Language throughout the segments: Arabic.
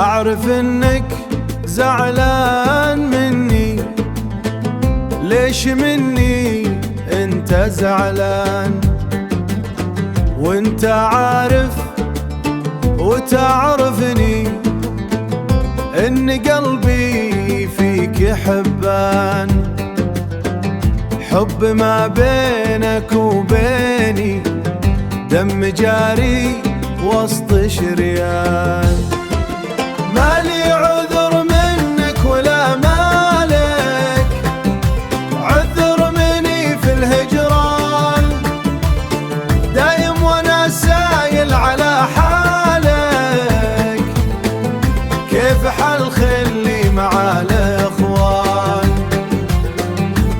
أعرف إنك زعلان مني، ليش مني أنت زعلان؟ وأنت عارف وتعرفني إن قلبي فيك حبان، حب ما بينك وبيني دم جاري وسط شريان. مالي عذر منك ولا مالك عذر مني في الهجران، دايم وانا سايل على حالك، كيف حال خلي مع الاخوان؟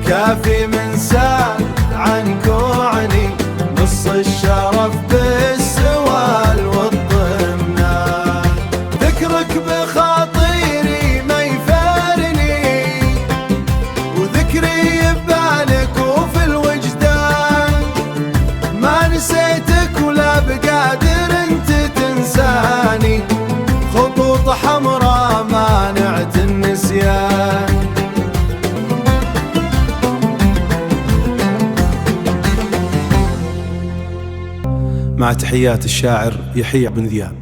كافي من سال عنك وعني نص الشرف بالسوال والضمنان، ذكرك بخاطري ما يفارني، وذكري ببالك وفي الوجدان، ما نسيتك ولا بقادر انت تنساني، خطوط حمراء مانعة النسيان. مع تحيات الشاعر يحيى بن ذياب.